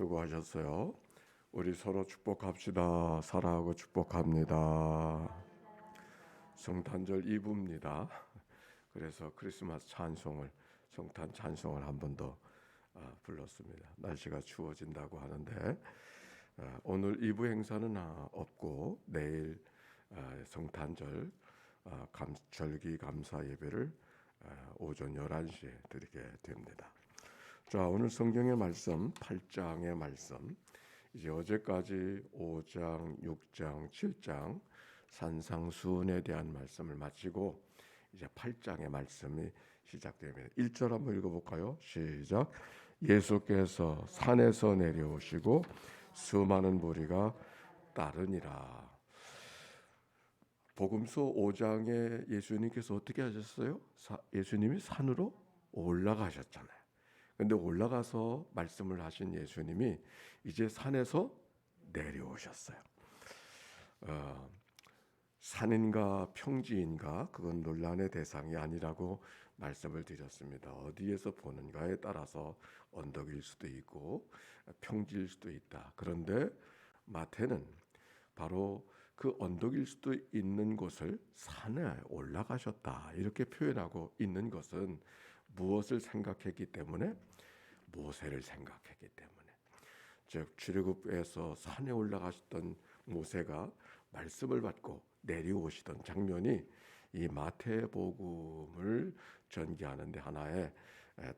수고하셨어요. 우리 서로 축복합시다. 사랑하고 축복합니다. 성탄절 2부입니다. 그래서 크리스마스 찬송을 성탄 찬송을 한 번 더 불렀습니다. 날씨가 추워진다고 하는데 오늘 2부 행사는 없고 내일 성탄절 절기 감사 예배를 오전 11시에 드리게 됩니다. 자, 오늘 성경의 말씀 8장의 말씀, 이제 어제까지 5장, 6장, 7장 산상수훈에 대한 말씀을 마치고 이제 8장의 말씀이 시작됩니다. 1절 한번 읽어볼까요? 시작. 예수께서 산에서 내려오시고 수많은 무리가 따르니라. 복음서 5장에 예수님께서 어떻게 하셨어요? 예수님이 산으로 올라가셨잖아요. 근데 올라가서 말씀을 하신 예수님이 이제 산에서 내려오셨어요. 산인가 평지인가 그건 논란의 대상이 아니라고 말씀을 드렸습니다. 어디에서 보는가에 따라서 언덕일 수도 있고 평지일 수도 있다. 그런데 마태는 바로 그 언덕일 수도 있는 곳을 산에 올라가셨다 이렇게 표현하고 있는 것은 무엇을 생각했기 때문에? 모세를 생각했기 때문에. 즉 출애굽에서 산에 올라가셨던 모세가 말씀을 받고 내려오시던 장면이 이 마태복음을 전개하는 데 하나의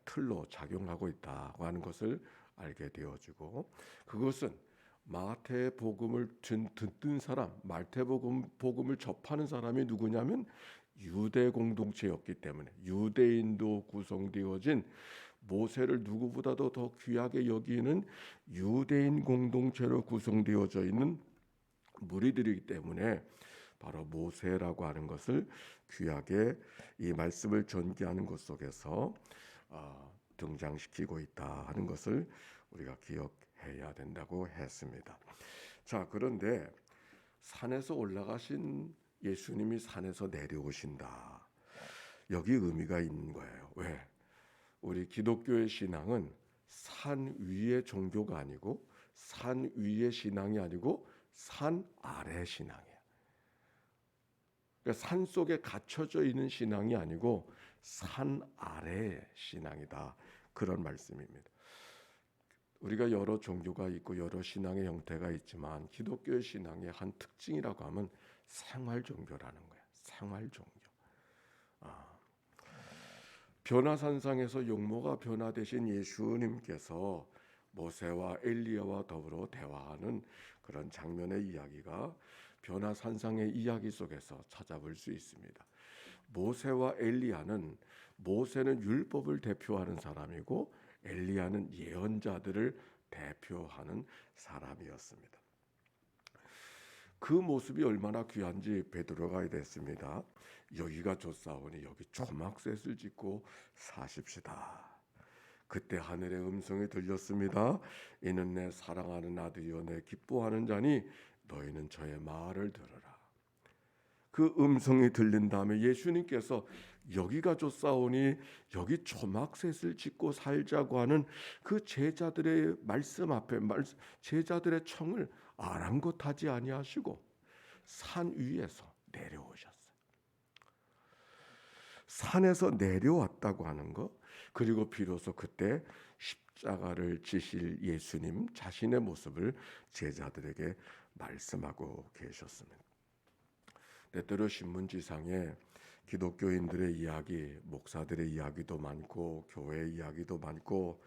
틀로 작용하고 있다고 하는 것을 알게 되어지고, 그것은 마태복음을 듣는 사람, 마태복음을 접하는 사람이 누구냐면 유대 공동체였기 때문에, 유대인도 구성되어진 모세를 누구보다도 더 귀하게 여기는 유대인 공동체로 구성되어져 있는 무리들이기 때문에 바로 모세라고 하는 것을 귀하게 이 말씀을 전개하는 것 속에서 등장시키고 있다 하는 것을 우리가 기억해야 된다고 했습니다. 자, 그런데 산에서 올라가신 예수님이 산에서 내려오신다. 여기 의미가 있는 거예요. 왜? 우리 기독교의 신앙은 산 위의 종교가 아니고 산 위의 신앙이 아니고 산 아래 신앙이에요. 그러니까 산 속에 갇혀져 있는 신앙이 아니고 산 아래의 신앙이다. 그런 말씀입니다. 우리가 여러 종교가 있고 여러 신앙의 형태가 있지만 기독교의 신앙의 한 특징이라고 하면 생활 종교라는 거예요. 생활 종교. 변화산상에서 용모가 변화되신 예수님께서 모세와 엘리야와 더불어 대화하는 그런 장면의 이야기가 변화산상의 이야기 속에서 찾아볼 수 있습니다. 모세와 엘리야는, 모세는 율법을 대표하는 사람이고 엘리야는 예언자들을 대표하는 사람이었습니다. 그 모습이 얼마나 귀한지 베드로가 이랬습니다. 여기가 좋사오니 여기 초막셋을 짓고 사십시다. 그때 하늘의 음성이 들렸습니다. 이는 내 사랑하는 아들이요 내 기뻐하는 자니 너희는 저의 말을 들으라. 그 음성이 들린 다음에 예수님께서 여기가 좋사오니 여기 초막셋을 짓고 살자고 하는 그 제자들의 말씀 앞에 제자들의 청을 아랑곳하지 아니하시고 산 위에서 내려오셨어요. 산에서 내려왔다고 하는 것, 그리고 비로소 그때 십자가를 지실 예수님 자신의 모습을 제자들에게 말씀하고 계셨습니다. 때때로 신문지상에 기독교인들의 이야기, 목사들의 이야기도 많고 교회 이야기도 많고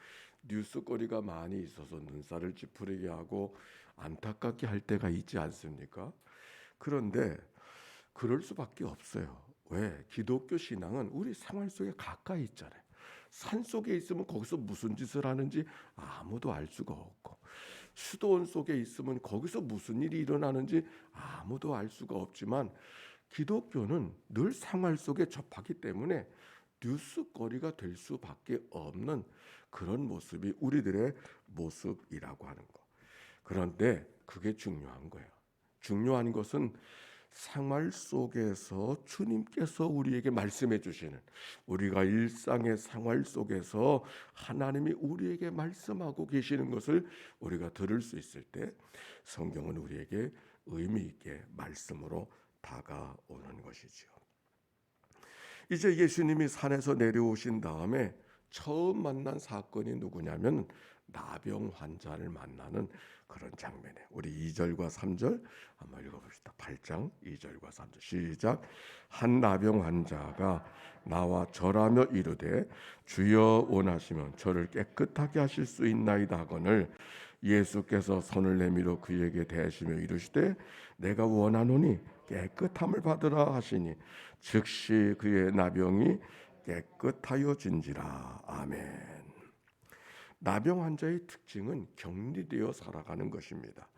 뉴스거리가 많이 있어서 눈살을 찌푸리게 하고 안타깝게 할 때가 있지 않습니까? 그런데 그럴 수밖에 없어요. 왜? 기독교 신앙은 우리 생활 속에 가까이 있잖아요. 산 속에 있으면 거기서 무슨 짓을 하는지 아무도 알 수가 없고, 수도원 속에 있으면 거기서 무슨 일이 일어나는지 아무도 알 수가 없지만 기독교는 늘 생활 속에 접하기 때문에 뉴스거리가 될 수밖에 없는 그런 모습이 우리들의 모습이라고 하는 거. 그런데 그게 중요한 거예요. 중요한 것은 생활 속에서 주님께서 우리에게 말씀해 주시는, 우리가 일상의 생활 속에서 하나님이 우리에게 말씀하고 계시는 것을 우리가 들을 수 있을 때 성경은 우리에게 의미 있게 말씀으로 다가오는 것이죠. 이제 예수님이 산에서 내려오신 다음에 처음 만난 사건이 누구냐면 나병 환자를 만나는 그런 장면이에요. 우리 2절과 3절 한번 읽어봅시다. 8장 2절과 3절 시작. 한 나병 환자가 나와 절하며 이르되 주여 원하시면 저를 깨끗하게 하실 수 있나이다 하거늘 예수께서 손을 내밀어 그에게 대하시며 이르시되 내가 원하노니 깨끗함을 받으라 하시니 즉시 그의 나병이 깨끗하여진지라. 아멘. 나병 환자의 특징은 격리되어 살아가는 것입니다.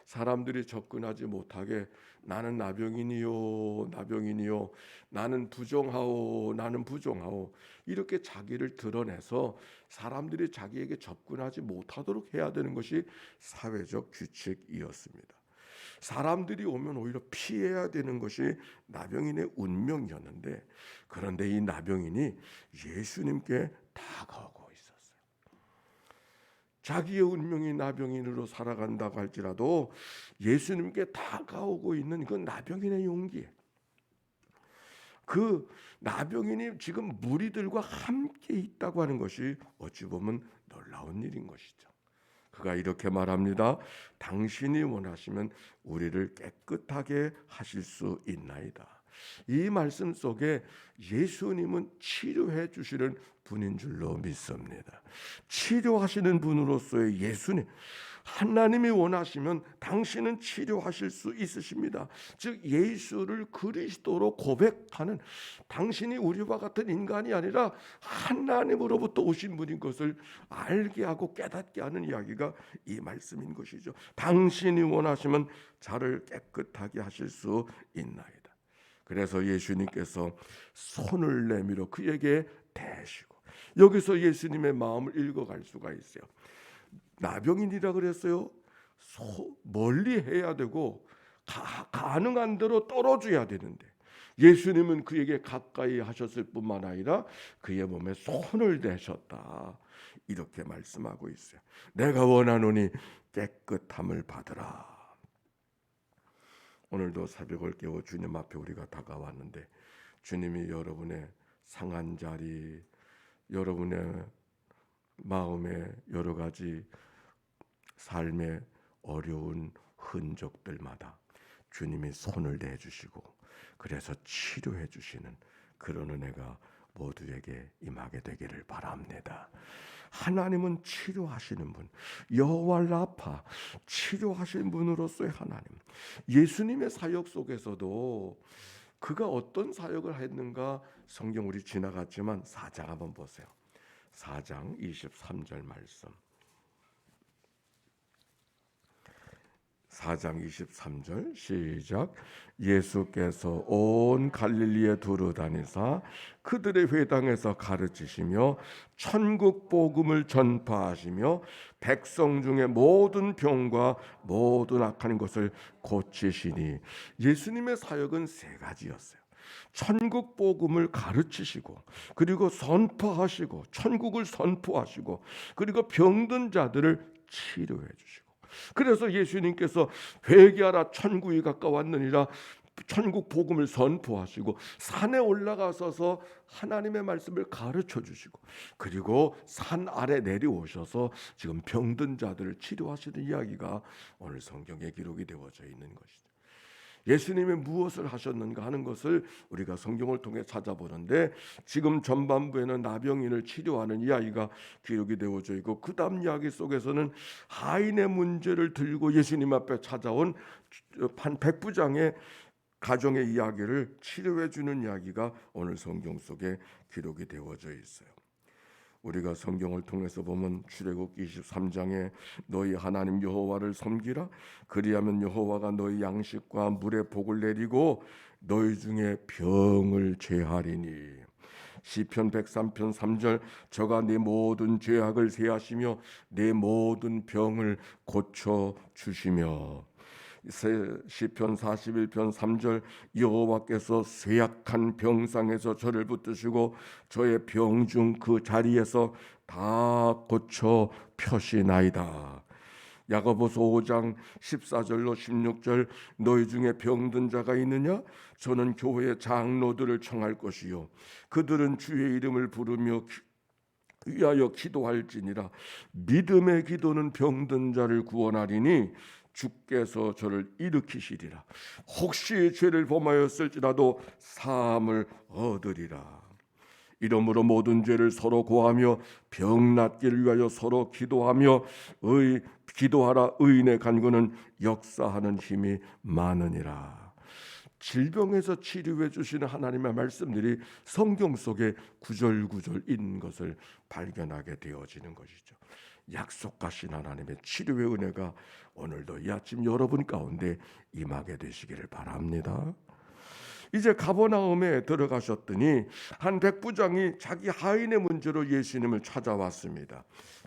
사람들이 접근하지 못하게 나는 나병이니요, 나병이니요, 나는 부정하오, 나는 부정하오 이렇게 자기를 드러내서 사람들이 자기에게 접근하지 못하도록 해야 되는 것이 사회적 규칙이었습니다. 사람들이 오면 오히려 피해야 되는 것이 나병인의 운명이었는데, 그런데 이 나병인이 예수님께 다가오고 있었어요. 자기의 운명이 나병인으로 살아간다고 할지라도 예수님께 다가오고 있는 그 나병인의 용기, 그 나병인이 지금 무리들과 함께 있다고 하는 것이 어찌 보면 놀라운 일인 것이죠. 그가 이렇게 말합니다. 당신이 원하시면 우리를 깨끗하게 하실 수 있나이다. 이 말씀 속에 예수님은 치료해 주시는 분인 줄로 믿습니다. 치료하시는 분으로서의 예수님, 하나님이 원하시면 당신은 치료하실 수 있으십니다. 즉 예수를 그리스도로 고백하는, 당신이 우리와 같은 인간이 아니라 하나님으로부터 오신 분인 것을 알게 하고 깨닫게 하는 이야기가 이 말씀인 것이죠. 당신이 원하시면 저를 깨끗하게 하실 수 있나이다. 그래서 예수님께서 손을 내밀어 그에게 대시고, 여기서 예수님의 마음을 읽어갈 수가 있어요. 나병인이라 그랬어요. 멀리 해야 되고 가능한 대로 떨어져야 되는데 예수님은 그에게 가까이 하셨을 뿐만 아니라 그의 몸에 손을 대셨다. 이렇게 말씀하고 있어요. 내가 원하노니 깨끗함을 받으라. 오늘도 새벽을 깨워 주님 앞에 우리가 다가왔는데, 주님이 여러분의 상한 자리, 여러분의 마음의 여러 가지 삶의 어려운 흔적들마다 주님이 손을 대주시고 그래서 치료해 주시는 그런 은혜가 모두에게 임하게 되기를 바랍니다. 하나님은 치료하시는 분, 여호와 라파, 치료하시는 분으로서의 하나님. 예수님의 사역 속에서도 그가 어떤 사역을 했는가 성경 우리 지나갔지만 4장 한번 보세요. 4장 23절 말씀. 4장 23절 시작. 예수께서 온 갈릴리에 두루 다니사 그들의 회당에서 가르치시며 천국 복음을 전파하시며 백성 중에 모든 병과 모든 악한 것을 고치시니. 예수님의 사역은 세 가지였어요. 천국 복음을 가르치시고, 그리고 선포하시고, 천국을 선포하시고, 그리고 병든 자들을 치료해 주시고. 그래서 예수님께서 회개하라 천국이 가까웠느니라 천국 복음을 선포하시고, 산에 올라가셔서 하나님의 말씀을 가르쳐 주시고, 그리고 산 아래 내려오셔서 지금 병든 자들을 치료하시는 이야기가 오늘 성경에 기록이 되어져 있는 것이죠. 예수님이 무엇을 하셨는가 하는 것을 우리가 성경을 통해 찾아보는데, 지금 전반부에는 나병인을 치료하는 이야기가 기록이 되어져 있고, 그 다음 이야기 속에서는 하인의 문제를 들고 예수님 앞에 찾아온 한 백부장의 가정의 이야기를 치료해 주는 이야기가 오늘 성경 속에 기록이 되어져 있어요. 우리가 성경을 통해서 보면 출애굽기 23장에 너희 하나님 여호와를 섬기라, 그리하면 여호와가 너희 양식과 물의 복을 내리고 너희 중에 병을 제하리니. 시편 103편 3절 저가 네 모든 죄악을 제하시며 네 모든 병을 고쳐 주시며. 시편 41편 3절 여호와께서 쇠약한 병상에서 저를 붙드시고 저의 병중 그 자리에서 다 고쳐 펴시나이다. 야고보서 5장 14절로 16절 너희 중에 병든 자가 있느냐? 저는 교회의 장로들을 청할 것이요 그들은 주의 이름을 부르며 위하여 기도할지니라. 믿음의 기도는 병든 자를 구원하리니 주께서 저를 일으키시리라. 혹시 죄를 범하였을지라도 사함을 얻으리라. 이러므로 모든 죄를 서로 고하며 병 낫기를 위하여 서로 기도하며 기도하라. 의인의 간구는 역사하는 힘이 많으니라. 질병에서 치료해 주시는 하나님의 말씀들이 성경 속에 구절구절 있는 것을 발견하게 되어지는 것이죠. 약속하신 하나님의 치료의 은혜가 오늘도 이 아침 여러분 가운데 임하게 되시기를 바랍니다. 이제 가버나움에 들어가셨더니 한 백부장이 자기 하인의 문제로 예수님을 찾아왔습니다.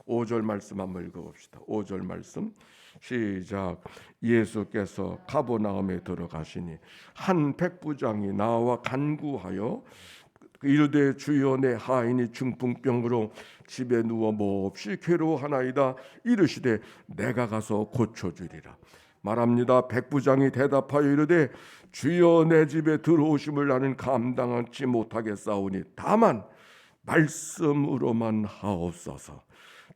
5절 말씀 한번 읽어봅시다. 5절 말씀 시작. 예수께서 가버나움에 들어가시니 한 백부장이 나와 간구하여 이르되 주여 내 하인이 중풍병으로 집에 누워 몹시 괴로워하나이다. 이르시되 내가 가서 고쳐주리라. 말합니다. 백부장이 대답하여 이르되 주여 내 집에 들어오심을 나는 감당하지 못하겠사오니 다만 말씀으로만 하옵소서.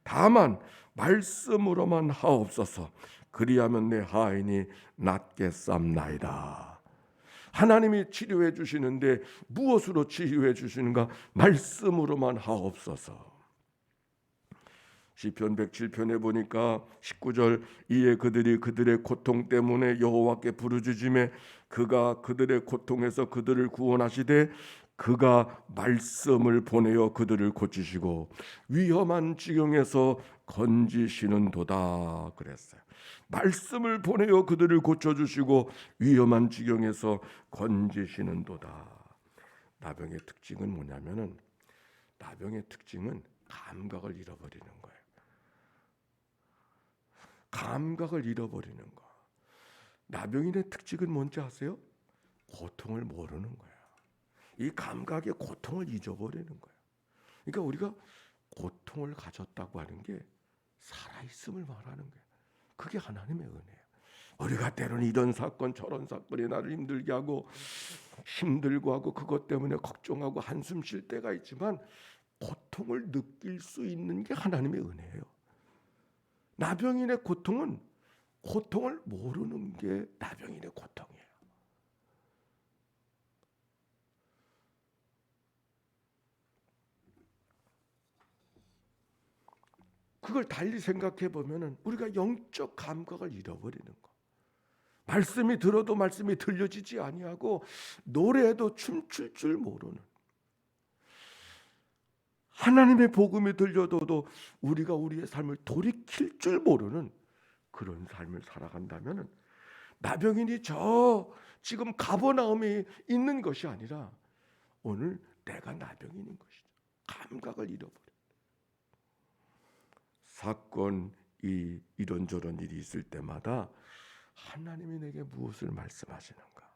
다만 말씀으로만 하옵소서. 그리하면 내 하인이 낫겠삼나이다. 하나님이 치료해 주시는데 무엇으로 치료해 주시는가? 말씀으로만 하옵소서. 시편 107편에 보니까 19절 이에 그들이 그들의 고통 때문에 여호와께 부르짖으매 그가 그들의 고통에서 그들을 구원하시되 그가 말씀을 보내어 그들을 고치시고 위험한 지경에서 건지시는도다 그랬어요. 말씀을 보내어 그들을 고쳐주시고 위험한 지경에서 건지시는도다. 나병의 특징은 뭐냐면은 나병의 특징은 감각을 잃어버리는 거예요. 감각을 잃어버리는 거. 나병인의 특징은 뭔지 아세요? 고통을 모르는 거예요. 이 감각의 고통을 잊어버리는 거예요. 그러니까 우리가 고통을 가졌다고 하는 게 살아있음을 말하는 거예요. 그게 하나님의 은혜예요. 우리가 때로는 이런 사건 저런 사건이 나를 힘들게 하고 힘들고 하고 그것 때문에 걱정하고 한숨 쉴 때가 있지만 고통을 느낄 수 있는 게 하나님의 은혜예요. 나병인의 고통은 고통을 모르는 게 나병인의 고통이에요. 그걸 달리 생각해 보면은 우리가 영적 감각을 잃어버리는 거. 말씀이 들어도 말씀이 들려지지 아니하고 노래에도 춤출 줄 모르는. 하나님의 복음이 들려도 우리가 우리의 삶을 돌이킬 줄 모르는 그런 삶을 살아간다면 나병인이 저 지금 가버나움에 있는 것이 아니라 오늘 내가 나병인인 것이죠. 감각을 잃어버려. 사건이 이런저런 일이 있을 때마다 하나님이 내게 무엇을 말씀하시는가?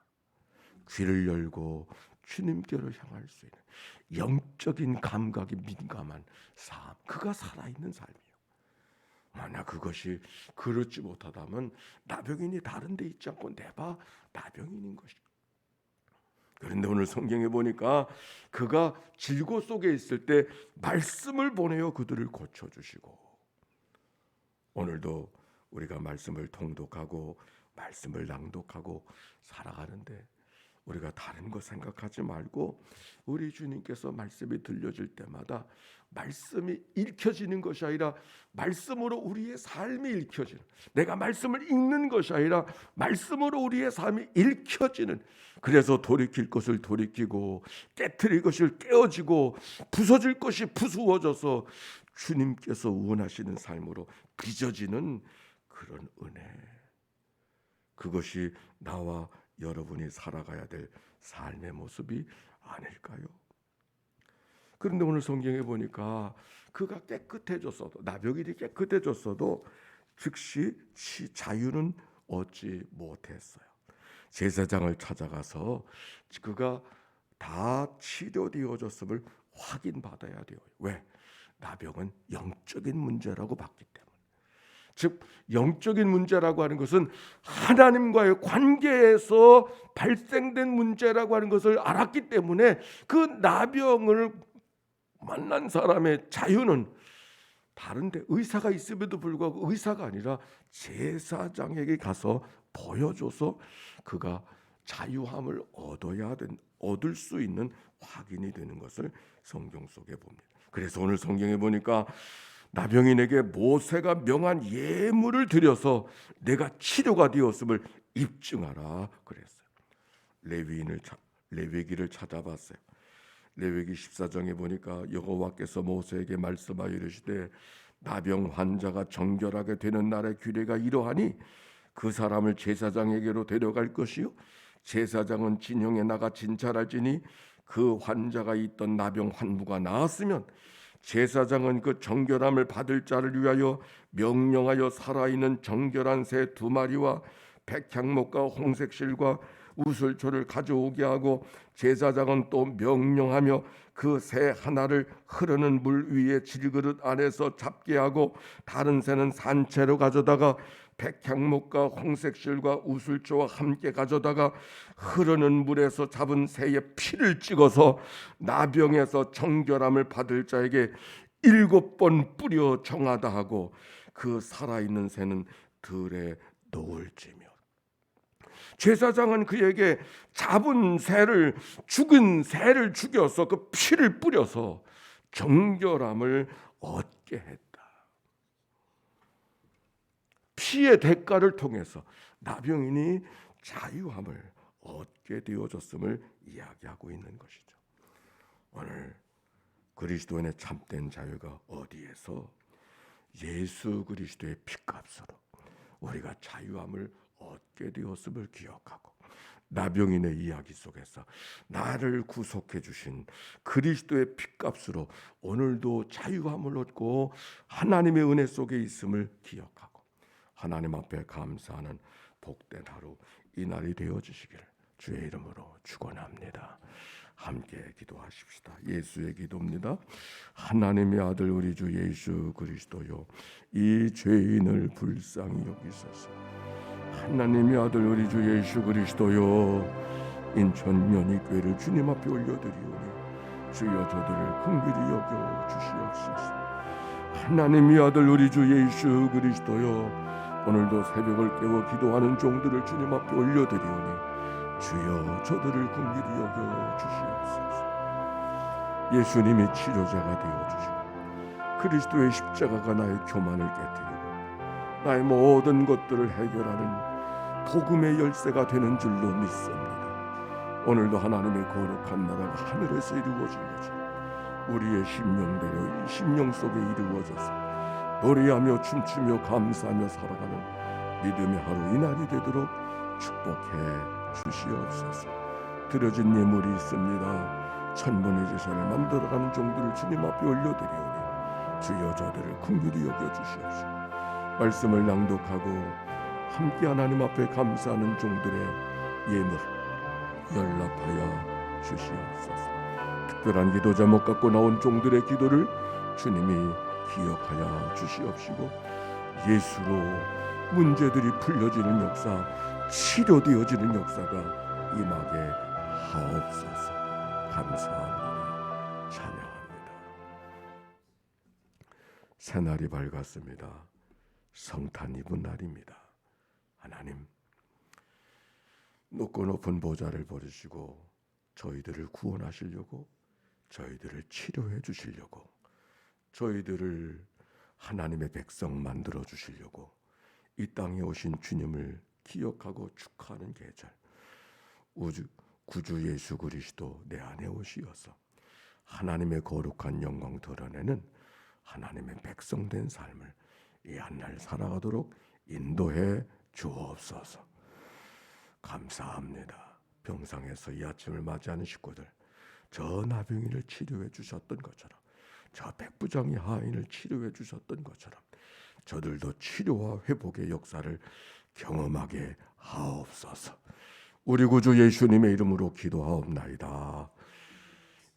귀를 열고 주님께로 향할 수 있는 영적인 감각이 민감한 삶, 그가 살아있는 삶이에요. 만약 그것이 그렇지 못하다면 나병인이 다른 데 있지 않고 내가 나병인인 것이죠. 그런데 오늘 성경에 보니까 그가 질고 속에 있을 때 말씀을 보내어 그들을 고쳐주시고, 오늘도 우리가 말씀을 통독하고 말씀을 낭독하고 살아가는데 우리가 다른 거 생각하지 말고 우리 주님께서 말씀이 들려질 때마다 말씀이 읽혀지는 것이 아니라 말씀으로 우리의 삶이 읽혀지는, 내가 말씀을 읽는 것이 아니라 말씀으로 우리의 삶이 읽혀지는, 그래서 돌이킬 것을 돌이키고 깨트릴 것을 깨어지고 부서질 것이 부수어져서 주님께서 원하시는 삶으로 빚어지는 그런 은혜, 그것이 나와 여러분이 살아가야 될 삶의 모습이 아닐까요? 그런데 오늘 성경에 보니까 그가 깨끗해졌어도, 나병인이 깨끗해졌어도 즉시 자유는 얻지 못했어요. 제사장을 찾아가서 그가 다 치료되어졌음을 확인받아야 돼요. 왜? 나병은 영적인 문제라고 봤기 때문에. 즉 영적인 문제라고 하는 것은 하나님과의 관계에서 발생된 문제라고 하는 것을 알았기 때문에 그 나병을 만난 사람의 자유는 다른데, 의사가 있음에도 불구하고 의사가 아니라 제사장에게 가서 보여줘서 그가 자유함을 얻을 수 있는 확인이 되는 것을 성경 속에 봅니다. 그래서 오늘 성경에 보니까 나병인에게 모세가 명한 예물을 드려서 내가 치료가 되었음을 입증하라 그랬어요. 레위기를 찾아봤어요. 레위기 14장에 보니까 여호와께서 모세에게 말씀하여 이르시되 나병 환자가 정결하게 되는 날의 규례가 이러하니 그 사람을 제사장에게로 데려갈 것이요 제사장은 진영에 나가 진찰할지니 그 환자가 있던 나병 환부가 나았으면 제사장은 그 정결함을 받을 자를 위하여 명령하여 살아있는 정결한 새 2마리와 백향목과 홍색실과 우슬초를 가져오게 하고 제사장은 또 명령하며 그 새 하나를 흐르는 물 위에 질그릇 안에서 잡게 하고 다른 새는 산채로 가져다가 백향목과 홍색실과 우슬초와 함께 가져다가 흐르는 물에서 잡은 새의 피를 찍어서 나병에서 정결함을 받을 자에게 7번 뿌려 정하다 하고 그 살아있는 새는 들에 놓을지며. 제사장은 그에게 죽은 새를 죽여서 그 피를 뿌려서 정결함을 얻게 했다. 피의 대가를 통해서 나병인이 자유함을 얻게 되어졌음을 이야기하고 있는 것이죠. 오늘 그리스도인의 참된 자유가 어디에서? 예수 그리스도의 피값으로 우리가 자유함을 얻게 되었음을 기억하고 나병인의 이야기 속에서 나를 구속해 주신 그리스도의 피값으로 오늘도 자유함을 얻고 하나님의 은혜 속에 있음을 기억하고 하나님 앞에 감사하는 복된 하루 이 날이 되어 주시기를 주의 이름으로 축원합니다. 함께 기도하십시다. 예수의 기도입니다. 하나님의 아들 우리 주 예수 그리스도요, 이 죄인을 불쌍히 여기소서. 하나님의 아들 우리 주 예수 그리스도요, 인천 연희교회를 주님 앞에 올려드리오니 주여 저들을 긍휼히 여겨 주시옵소서. 하나님의 아들 우리 주 예수 그리스도요, 오늘도 새벽을 깨워 기도하는 종들을 주님 앞에 올려드리오니 주여 저들을 긍휼히 여겨 주시옵소서. 예수님이 치료자가 되어주시고 그리스도의 십자가가 나의 교만을 깨뜨리고 나의 모든 것들을 해결하는 복음의 열쇠가 되는 줄로 믿습니다. 오늘도 하나님의 거룩한 나라가 하늘에서 이루어진 것처럼 우리의 심령대로 이 심령 속에 이루어져서 노래하며 춤추며 감사하며 살아가는 믿음의 하루 이 날이 되도록 축복해 주시옵소서. 드려진 예물이 있습니다. 천문의 제사를 만들어가는 종들을 주님 앞에 올려드리오니 주여 저들을 긍휼히 여겨 주시옵소서. 말씀을 낭독하고 함께 하나님 앞에 감사하는 종들의 예물 연락하여 주시옵소서. 특별한 기도 제목 갖고 나온 종들의 기도를 주님이 기억하여 주시옵시고 예수로 문제들이 풀려지는 역사, 치료되어지는 역사가 임하게 하옵소서. 감사합니다. 찬양합니다. 새날이 밝았습니다. 성탄 입은 날입니다. 하나님, 높고 높은 보좌를 버리시고 저희들을 구원하시려고, 저희들을 치료해 주시려고, 저희들을 하나님의 백성 만들어 주시려고 이 땅에 오신 주님을 기억하고 축하하는 계절, 구주 예수 그리스도 내 안에 오시어서 하나님의 거룩한 영광 드러내는 하나님의 백성된 삶을 이 한날 살아가도록 인도해 주옵소서. 감사합니다. 병상에서 이 아침을 맞이하는 식구들, 저 나병인을 치료해 주셨던 것처럼, 저 백부장이 하인을 치료해 주셨던 것처럼 저들도 치료와 회복의 역사를 경험하게 하옵소서. 우리 구주 예수님의 이름으로 기도하옵나이다.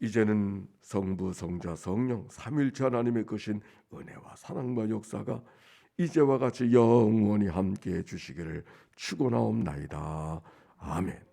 이제는 성부, 성자, 성령 삼일체 하나님의 크신 은혜와 사랑과 역사가 이제와 같이 영원히 함께해 주시기를 축원하옵나이다. 아멘.